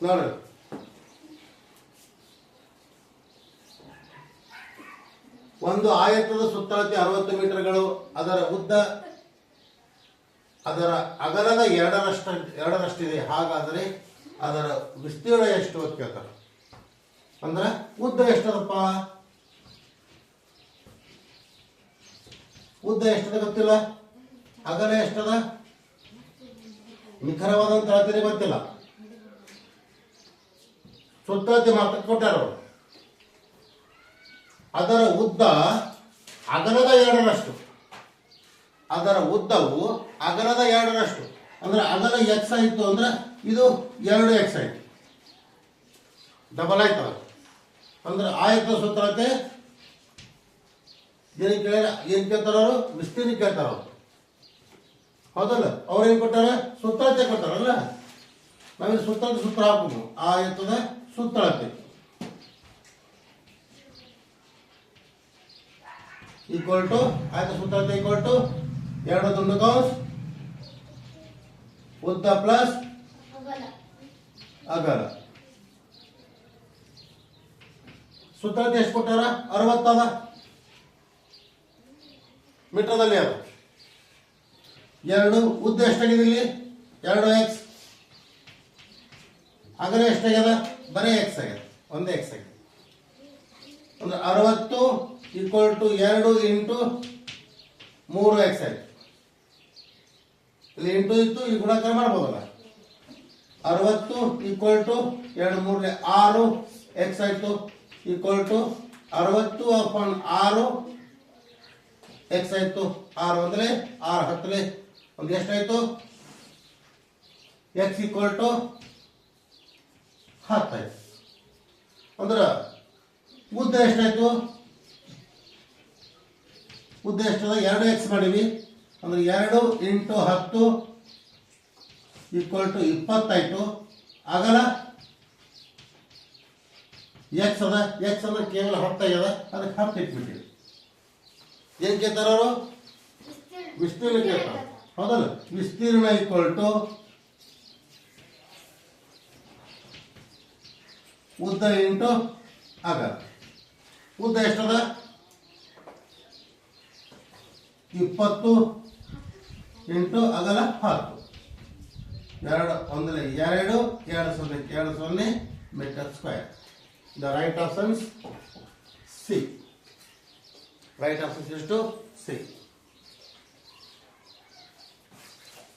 ನೋಡ್ರಿ, ಒಂದು ಆಯತದ ಸುತ್ತಳತೆ 60 ಮೀಟರ್ಗಳು. ಅದರ ಉದ್ದ ಅದರ ಅಗಲದ ಎರಡರಷ್ಟಿದೆ. ಹಾಗಾದರೆ ಅದರ ವಿಸ್ತೀರ್ಣ ಎಷ್ಟು ಅಂತ ಕೇಳ್ತಾರೆ. ಅಂದ್ರೆ ಉದ್ದ ಎಷ್ಟದಪ್ಪ? ಉದ್ದ ಎಷ್ಟದ ಗೊತ್ತಿಲ್ಲ, ಅಗಲ ಎಷ್ಟದ ನಿಖರವಾದಂತ ಅಳತೆ ಗೊತ್ತಿಲ್ಲ. ಸುತ್ತಳತೆ ಮಾತ್ರ ಕೊಟ್ಟಾರ. ಅದರ ಉದ್ದ ಅಗಲದ ಎರಡರಷ್ಟು. ಅದರ ಉದ್ದವು ಅಗಲದ ಎರಡರಷ್ಟು. ಅಂದ್ರೆ ಅಗಲ ಎಕ್ಸ್ ಆಯ್ತು ಅಂದ್ರೆ ಇದು 2x ಆಯ್ತು, ಡಬಲ್ ಆಯ್ತಲ್ಲ. ಅಂದ್ರೆ ಆಯತ ಸುತ್ತಳತೆ ಏನ್ ಕೇಳ್ತಾರ ಅವರು? ವಿಸ್ತೀರ್ಣ ಕೇಳ್ತಾರ ಅವರು, ಹೌದಲ್ಲ? ಅವ್ರೇನ್ ಕೊಟ್ಟಾರ? ಸುತ್ತಳತೆ ಕೊಟ್ಟಾರಲ್ಲ. ನಾವಿಲ್ಲಿ ಸುತ್ತಳತೆ ಸೂತ್ರ ಹಾಕುದು. ಆಯತದ ಸುತ್ತಳತೆ ಈಕ್ವಲ್ ಟು ಆಯತ ಸುತ್ತಳತೆ ಈಕ್ವಲ್ ಟು 2 ದುಂಡು ಕೌಂಸ್ ಉದ್ದ ಪ್ಲಸ್ ಅಗಲ. ಸುತ್ತಳತೆ ಎಷ್ಟು ಕೊಟ್ಟಾರ? 60 ಅದ ಮೀಟರ್ದಲ್ಲಿ. ಅದು 2 ಉದ್ದ ಎಷ್ಟಾಗಿದೆ ಇಲ್ಲಿ? 2x. ಅಗಲ ಎಷ್ಟಾಗ್ಯದ? ಬರೀ x ಆಗ್ಯದ, ಒಂದೇ x ಆಗ್ಯದ. ಅಂದ್ರೆ 60 ಈಕ್ವಲ್ ಟು 2 ಇಂಟು 3x ಆಯ್ತು. ಇಲ್ಲಿ ಇಂಟು ಇತ್ತು, ಇಲ್ಲಿ ಗುಣಾಕಾರ ಮಾಡ್ಬೋದಲ್ಲ. 60 ಈಕ್ವಲ್ ಟು 2 3 6 x ಆಯ್ತು. ಈಕ್ವಲ್ ಟು 60 ಅಪಾನ್ 6 x ಆಯ್ತು. 6 ಅಂದ್ರೆ 6 10 ಒಂದು ಎಷ್ಟಾಯ್ತು? x ಈಕ್ವಲ್ ಟು 10 ಆಯ್ತು. ಅಂದ್ರೆ ಉದ್ದ ಎಷ್ಟಾಯ್ತು? ಉದ್ದ ಎಷ್ಟದ? 2x ಮಾಡೀವಿ. ಅಂದ್ರೆ 2 ಇಂಟು 10 ಈಕ್ವಲ್ ಟು 20 ಆಯ್ತು. ಅಗಲ x ಅದ. x ಅಂದ್ರೆ ಕೇವಲ 10 ಆಗ್ಯದ, ಅದಕ್ಕೆ 10 ಇಟ್ಬಿಟ್ಟಿವಿ. ಏನ್ ಕೇಳ್ತಾರ ಅವರು? ವಿಸ್ತೀರ್ಣ ಕೇಳ್ತಾರ, ಹೌದಲ್ಲ? ವಿಸ್ತೀರ್ಣ ಈಕ್ವಲ್ ಟು ಉದ್ದ ಇಂಟು ಅಗಲ. ಉದ್ದ ಎಷ್ಟದ? 20 ಇಂಟು ಅಗಲ 10. 2 ಒಂದಲೇ 2 2 0 metre square. The right options c. Right options ಎಷ್ಟು? ಸಿ.